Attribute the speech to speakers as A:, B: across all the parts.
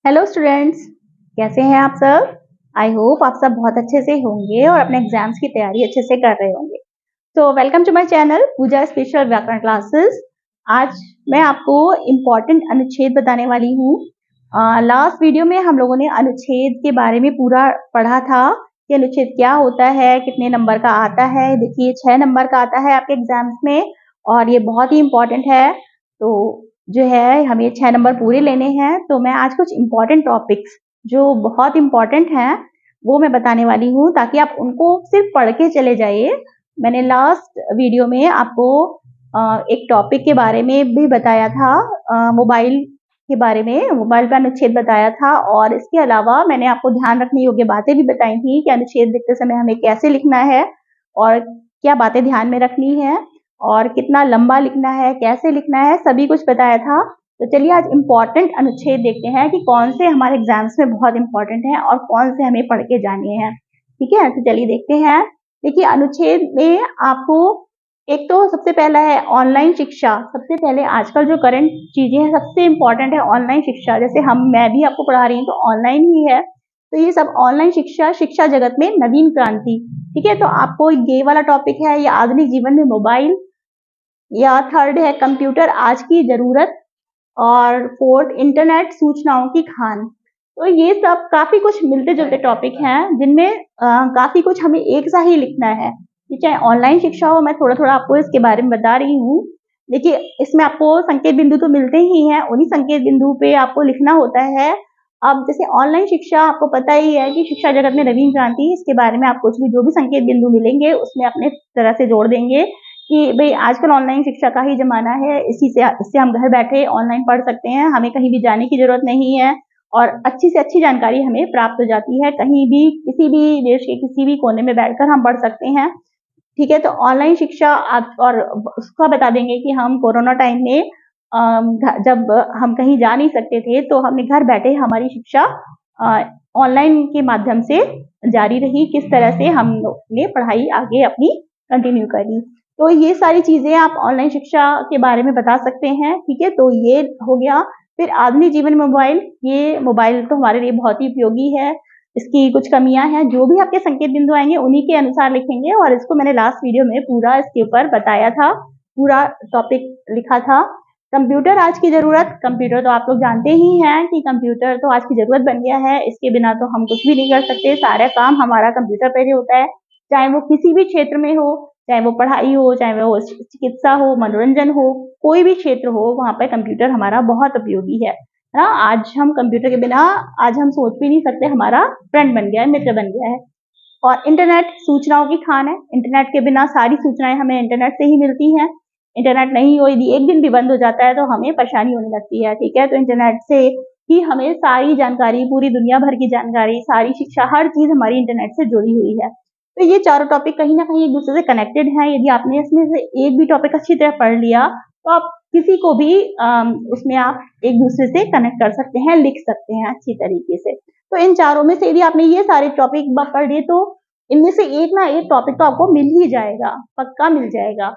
A: Hello students, कैसे हैं आप सब। आई होप आप सब बहुत अच्छे से होंगे और अपने एग्जाम्स की तैयारी अच्छे से कर रहे होंगे। तो welcome to my channel Pooja Special Vyakaran Classes. आज मैं आपको इम्पोर्टेंट अनुच्छेद बताने वाली हूँ। लास्ट वीडियो में हम लोगों ने अनुच्छेद के बारे में पूरा पढ़ा था कि अनुच्छेद क्या होता है, कितने नंबर का आता है। देखिए 6 नंबर का आता है आपके एग्जाम्स में और ये बहुत ही इम्पोर्टेंट है। तो जो है हमें 6 नंबर पूरे लेने हैं। तो मैं आज कुछ इम्पोर्टेंट टॉपिक्स जो बहुत इम्पोर्टेंट हैं वो मैं बताने वाली हूँ, ताकि आप उनको सिर्फ पढ़ के चले जाइए। मैंने लास्ट वीडियो में आपको एक टॉपिक के बारे में भी बताया था, मोबाइल के बारे में, मोबाइल का अनुच्छेद बताया था। और इसके अलावा मैंने आपको ध्यान रखने योग्य बातें भी बताई थी कि अनुच्छेद लिखते समय हमें कैसे लिखना है और क्या बातें ध्यान में रखनी है और कितना लंबा लिखना है, कैसे लिखना है, सभी कुछ बताया था। तो चलिए आज इम्पोर्टेंट अनुच्छेद देखते हैं कि कौन से हमारे एग्जाम्स में बहुत इंपॉर्टेंट हैं और कौन से हमें पढ़ के जाने हैं। ठीक है, तो चलिए देखते हैं। देखिए अनुच्छेद में आपको एक तो सबसे पहला है ऑनलाइन शिक्षा। सबसे पहले आजकल जो करंट चीजें हैं सबसे इम्पोर्टेंट है ऑनलाइन शिक्षा। जैसे मैं भी आपको पढ़ा रही हूँ तो ऑनलाइन ही है। तो ये सब ऑनलाइन शिक्षा, शिक्षा जगत में नवीन क्रांति। ठीक है, तो आपको ये वाला टॉपिक है, या आधुनिक जीवन में मोबाइल, या थर्ड है कंप्यूटर आज की जरूरत, और फोर्थ इंटरनेट सूचनाओं की खान। तो ये सब काफी कुछ मिलते जुलते टॉपिक हैं जिनमें काफी कुछ हमें एक सा ही लिखना है। चाहे ऑनलाइन शिक्षा हो, मैं थोड़ा थोड़ा आपको इसके बारे में बता रही हूँ। देखिए इसमें आपको संकेत बिंदु तो मिलते ही हैं, उन्हीं संकेत बिंदु पे आपको लिखना होता है। अब जैसे ऑनलाइन शिक्षा आपको पता ही है कि शिक्षा जगत में नवीन क्रांति, इसके बारे में आप कुछ भी जो भी संकेत बिंदु मिलेंगे उसमें अपने तरह से जोड़ देंगे कि भाई आजकल ऑनलाइन शिक्षा का ही जमाना है, इससे हम घर बैठे ऑनलाइन पढ़ सकते हैं, हमें कहीं भी जाने की जरूरत नहीं है और अच्छी से अच्छी जानकारी हमें प्राप्त हो जाती है। कहीं भी किसी भी देश के किसी भी कोने में बैठकर हम पढ़ सकते हैं। ठीक है, तो ऑनलाइन शिक्षा आप और उसका बता देंगे कि हम कोरोना टाइम में जब हम कहीं जा नहीं सकते थे तो हमने घर बैठे हमारी शिक्षा ऑनलाइन के माध्यम से जारी रही, किस तरह से हमने पढ़ाई आगे अपनी कंटिन्यू करी। तो ये सारी चीजें आप ऑनलाइन शिक्षा के बारे में बता सकते हैं। ठीक है, तो ये हो गया। फिर आधुनिक जीवन में मोबाइल, ये मोबाइल तो हमारे लिए बहुत ही उपयोगी है। इसकी कुछ कमियां हैं, जो भी आपके संकेत बिंदु आएंगे उन्हीं के अनुसार लिखेंगे। और इसको मैंने लास्ट वीडियो में पूरा इसके ऊपर बताया था, पूरा टॉपिक लिखा था। कंप्यूटर आज की जरूरत, कंप्यूटर तो आप लोग जानते ही हैं कि कंप्यूटर तो आज की जरूरत बन गया है। इसके बिना तो हम कुछ भी नहीं कर सकते, सारा काम हमारा कंप्यूटर पर ही होता है। चाहे वो किसी भी क्षेत्र में हो, चाहे वो पढ़ाई हो, चाहे वो चिकित्सा हो, मनोरंजन हो, कोई भी क्षेत्र हो, वहां पर कंप्यूटर हमारा बहुत उपयोगी है ना। आज हम कंप्यूटर के बिना आज हम सोच भी नहीं सकते, हमारा फ्रेंड बन गया है, मित्र बन गया है। और इंटरनेट सूचनाओं की खान है। इंटरनेट के बिना सारी सूचनाएं हमें इंटरनेट से ही मिलती हैं। इंटरनेट नहीं हो, यदि एक दिन भी बंद हो जाता है तो हमें परेशानी होने लगती है। ठीक है, तो इंटरनेट से ही हमें सारी जानकारी, पूरी दुनिया भर की जानकारी, सारी शिक्षा, हर चीज हमारी इंटरनेट से जुड़ी हुई है। तो ये चारों टॉपिक कहीं ना कहीं एक दूसरे से कनेक्टेड हैं। यदि आपने इसमें से एक भी टॉपिक अच्छी तरह पढ़ लिया तो आप किसी को भी उसमें आप एक दूसरे से कनेक्ट कर सकते हैं, लिख सकते हैं अच्छी तरीके से। तो इन चारों में से यदि आपने ये सारे टॉपिक पढ़ लिए तो इनमें से एक ना एक टॉपिक तो आपको मिल ही जाएगा, पक्का मिल जाएगा।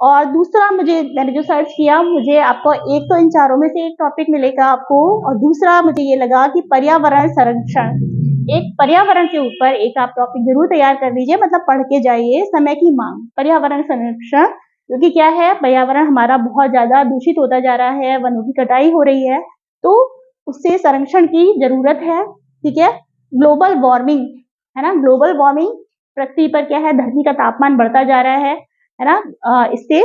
A: और दूसरा, मैंने जो सर्च किया, मुझे आपको एक तो इन चारों में से एक टॉपिक मिलेगा आपको, और दूसरा मुझे ये लगा कि पर्यावरण संरक्षण, एक पर्यावरण के ऊपर एक आप टॉपिक जरूर तैयार कर लीजिए, मतलब पढ़ के जाइए। समय की मांग, पर्यावरण संरक्षण, क्योंकि क्या है, पर्यावरण हमारा बहुत ज्यादा दूषित होता जा रहा है, वनों की कटाई हो रही है, तो उससे संरक्षण की जरूरत है। ठीक है, ग्लोबल वार्मिंग है ना, ग्लोबल वार्मिंग, पृथ्वी पर क्या है, धरती का तापमान बढ़ता जा रहा है ना। इससे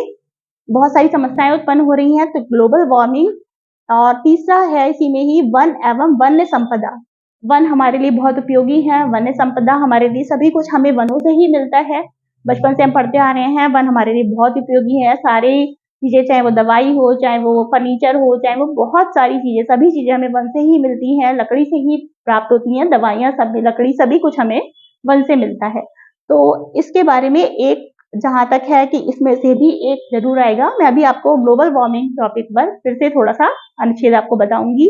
A: बहुत सारी समस्याएं उत्पन्न हो रही हैं, तो ग्लोबल वार्मिंग। और तीसरा है इसी में ही वन एवं वन्य संपदा। वन हमारे लिए बहुत उपयोगी है, वन्य संपदा हमारे लिए, सभी कुछ हमें वनों से ही मिलता है। बचपन से हम पढ़ते आ रहे हैं, वन हमारे लिए बहुत उपयोगी है। सारी चीजें, चाहे वो दवाई हो, चाहे वो फर्नीचर हो, चाहे वो बहुत सारी चीजें, सभी चीजें हमें वन से ही मिलती हैं, लकड़ी से ही प्राप्त होती हैं। दवाइयां सब, लकड़ी, सभी कुछ हमें वन से मिलता है। तो इसके बारे में एक, जहां तक है कि इसमें से भी एक जरूर आएगा। मैं अभी आपको ग्लोबल वार्मिंग टॉपिक पर फिर से थोड़ा सा अनुच्छेद आपको बताऊंगी।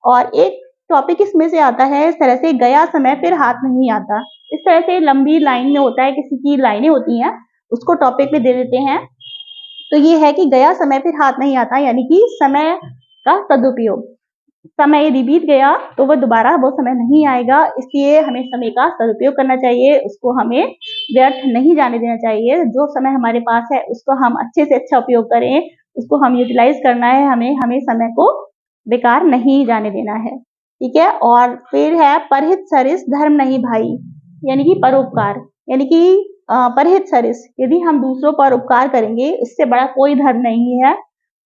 A: और एक टॉपिक इसमें से आता है इस तरह से, गया समय फिर हाथ नहीं आता। इस तरह से लंबी लाइन में होता है, किसी की लाइनें होती हैं, उसको टॉपिक में दे देते हैं। तो ये है कि गया समय फिर हाथ नहीं आता, यानी कि समय का सदुपयोग। समय यदि बीत गया तो वो दोबारा वो समय नहीं आएगा, इसलिए हमें समय का सदुपयोग करना चाहिए, उसको हमें व्यर्थ नहीं जाने देना चाहिए। जो समय हमारे पास है उसको हम अच्छे से अच्छा उपयोग करें, उसको हम यूटिलाइज करना है, हमें समय को बेकार नहीं जाने देना है, ठीक है। और फिर है परहित सरिस धर्म नहीं भाई, यानी कि परोपकार, यानी कि परहित सरिस, यदि हम दूसरों पर उपकार करेंगे इससे बड़ा कोई धर्म नहीं है,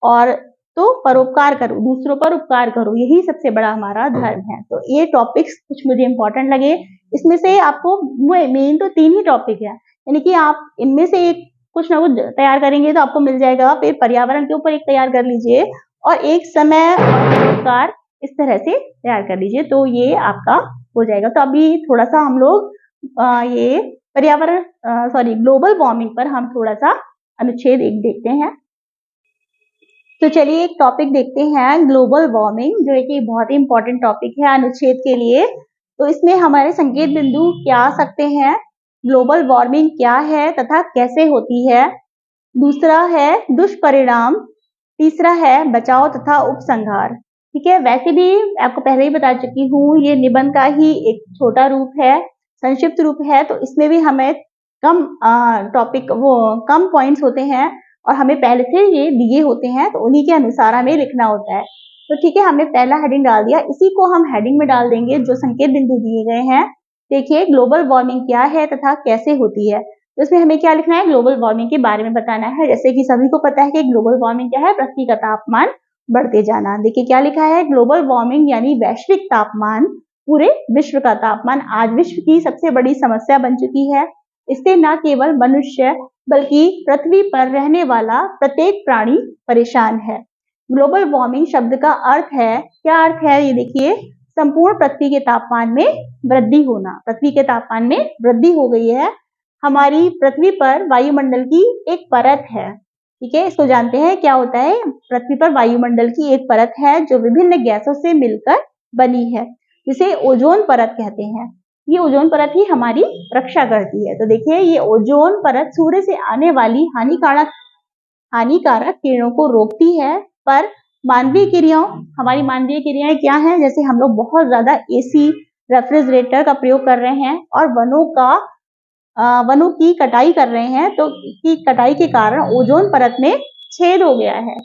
A: और तो परोपकार करो, दूसरों पर उपकार करो, यही सबसे बड़ा हमारा धर्म है। तो ये टॉपिक्स कुछ मुझे इंपॉर्टेंट लगे, इसमें से आपको मेन तो 3 ही टॉपिक है, यानी कि आप इनमें से एक कुछ ना कुछ तैयार करेंगे तो आपको मिल जाएगा। फिर पर्यावरण के ऊपर एक तैयार कर लीजिए, और एक समय और परोपकार, इस तरह से तैयार कर लीजिए, तो ये आपका हो जाएगा। तो अभी थोड़ा सा हम लोग ये पर्यावरण ग्लोबल वार्मिंग पर हम थोड़ा सा अनुच्छेद एक देखते हैं। तो चलिए एक टॉपिक देखते हैं, ग्लोबल वार्मिंग, जो है कि बहुत ही इंपॉर्टेंट टॉपिक है अनुच्छेद के लिए। तो इसमें हमारे संकेत बिंदु क्या आ सकते हैं, ग्लोबल वार्मिंग क्या है तथा कैसे होती है, दूसरा है दुष्परिणाम, तीसरा है बचाव तथा उपसंहार। ठीक है, वैसे भी आपको पहले ही बता चुकी हूँ, ये निबंध का ही एक छोटा रूप है, संक्षिप्त रूप है, तो इसमें भी हमें कम टॉपिक कम पॉइंट्स होते हैं और हमें पहले से ये दिए होते हैं, तो उन्हीं के अनुसार हमें लिखना होता है। तो ठीक है, हमने पहला हेडिंग डाल दिया, इसी को हम हेडिंग में डाल देंगे जो संकेत बिंदु दिए गए हैं। देखिए ग्लोबल वार्मिंग क्या है तथा कैसे होती है, तो इसमें हमें क्या लिखना है, ग्लोबल वार्मिंग के बारे में बताना है। जैसे कि सभी को पता है कि ग्लोबल वार्मिंग क्या है, पृथ्वी का तापमान बढ़ते जाना। देखिए क्या लिखा है, ग्लोबल वार्मिंग यानी वैश्विक तापमान, पूरे विश्व का तापमान आज विश्व की सबसे बड़ी समस्या बन चुकी है। इससे न केवल मनुष्य बल्कि पृथ्वी पर रहने वाला प्रत्येक प्राणी परेशान है। ग्लोबल वार्मिंग शब्द का अर्थ है, क्या अर्थ है ये देखिए, संपूर्ण पृथ्वी के तापमान में वृद्धि होना। पृथ्वी के तापमान में वृद्धि हो गई है। हमारी पृथ्वी पर वायुमंडल की एक परत है, ठीक है, इसको जानते हैं क्या होता है, पृथ्वी पर वायुमंडल की एक परत है जो विभिन्न गैसों से मिलकर बनी है, जिसे ओजोन परत कहते हैं। ये ओजोन परत ही हमारी रक्षा करती है। तो देखिए ये ओजोन परत सूर्य से आने वाली हानिकारक किरणों को रोकती है, पर मानवीय क्रियाओं, हमारी मानवीय क्रियाएं क्या हैं, जैसे हम लोग बहुत ज्यादा एसी, रेफ्रिजरेटर का प्रयोग कर रहे हैं और वनों की कटाई कर रहे हैं, तो की कटाई के कारण ओजोन परत में छेद हो गया है,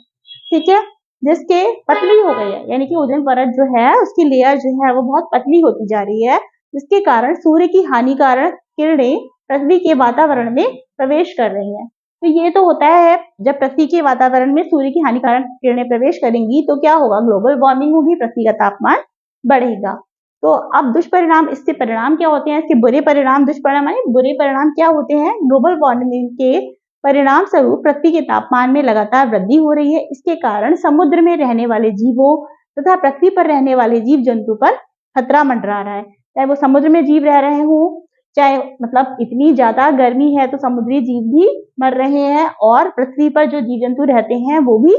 A: ठीक है, जिसके पतली हो गई है, यानी कि ओजोन परत जो है उसकी लेयर जो है वो बहुत पतली होती जा रही है, जिसके कारण सूर्य की हानिकारक किरणें पृथ्वी के वातावरण में प्रवेश कर रही हैं। तो ये तो होता है, जब पृथ्वी के वातावरण में सूर्य की हानिकारक किरणें प्रवेश करेंगी तो क्या होगा, ग्लोबल वार्मिंग होगी, पृथ्वी का तापमान बढ़ेगा। तो अब दुष्परिणाम, इससे परिणाम क्या होते हैं, इसके बुरे परिणाम, दुष्परिणाम यानी बुरे परिणाम क्या होते हैं, ग्लोबल वार्मिंग के परिणाम स्वरूप पृथ्वी के तापमान में लगातार वृद्धि हो रही है। इसके कारण समुद्र में रहने वाले जीवों तथा पृथ्वी पर रहने वाले जीव जंतु पर खतरा मंडरा रहा है, चाहे वो समुद्र में जीव रह रहे हों, चाहे मतलब इतनी ज्यादा गर्मी है तो समुद्री जीव भी मर रहे हैं, और पृथ्वी पर जो जीव जंतु रहते हैं वो भी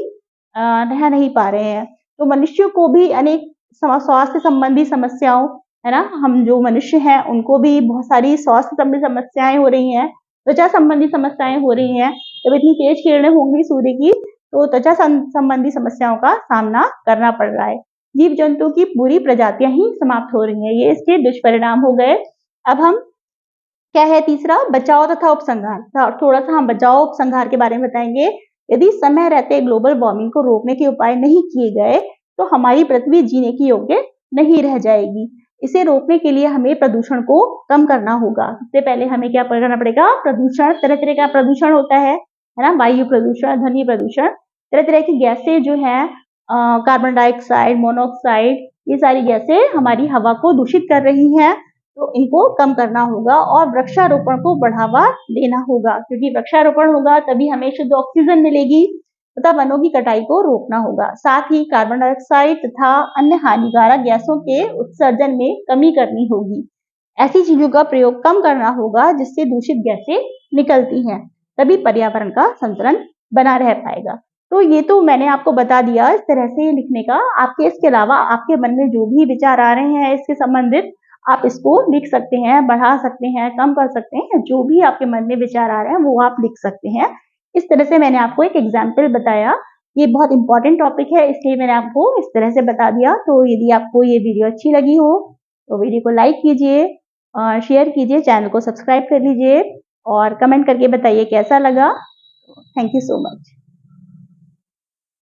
A: रह नहीं पा रहे हैं। तो मनुष्यों को भी अनेक स्वास्थ्य संबंधी समस्याओं, है ना, हम जो मनुष्य हैं उनको भी बहुत सारी स्वास्थ्य संबंधी समस्याएं हो रही हैं, त्वचा संबंधी समस्याएं हो रही हैं। जब इतनी तेज किरणें होंगी सूर्य की तो त्वचा संबंधी समस्याओं का सामना करना पड़ रहा है। जीव जंतु की पूरी प्रजातियां ही समाप्त हो रही हैं, ये इसके दुष्परिणाम हो गए। अब हम क्या है तीसरा, बचाव तथा उपसंहार। थोड़ा सा हम बचाव उपसंहार के बारे में बताएंगे। यदि समय रहते ग्लोबल वार्मिंग को रोकने के उपाय नहीं किए गए तो हमारी पृथ्वी जीने की योग्य नहीं रह जाएगी। इसे रोकने के लिए हमें प्रदूषण को कम करना होगा। सबसे पहले हमें क्या करना पड़ेगा, प्रदूषण, तरह तरह का प्रदूषण होता है ना, वायु प्रदूषण, ध्वनि प्रदूषण, तरह तरह की गैसें जो है, कार्बन डाइऑक्साइड, मोनोऑक्साइड, ये सारी गैसें हमारी हवा को दूषित कर रही हैं, तो इनको कम करना होगा और वृक्षारोपण को बढ़ावा देना होगा, क्योंकि वृक्षारोपण होगा तभी हमें शुद्ध ऑक्सीजन मिलेगी, तथा वनों की कटाई को रोकना होगा। साथ ही कार्बन डाइऑक्साइड तथा अन्य हानिकारक गैसों के उत्सर्जन में कमी करनी होगी। ऐसी चीजों का प्रयोग कम करना होगा जिससे दूषित गैसें निकलती हैं, तभी पर्यावरण का संतुलन बना रह पाएगा। तो ये तो मैंने आपको बता दिया इस तरह से लिखने का। आपके इसके अलावा आपके मन में जो भी विचार आ रहे हैं इसके संबंधित, आप इसको लिख सकते हैं, बढ़ा सकते हैं, कम कर सकते हैं, जो भी आपके मन में विचार आ रहे हैं वो आप लिख सकते हैं। इस तरह से मैंने आपको एक एग्जाम्पल बताया ये बहुत इंपॉर्टेंट टॉपिक है, इसलिए मैंने आपको इस तरह से बता दिया। तो यदि आपको ये वीडियो अच्छी लगी हो तो वीडियो को लाइक कीजिए, शेयर कीजिए, चैनल को सब्सक्राइब कर लीजिए और कमेंट करके बताइए कैसा लगा। Thank you so much.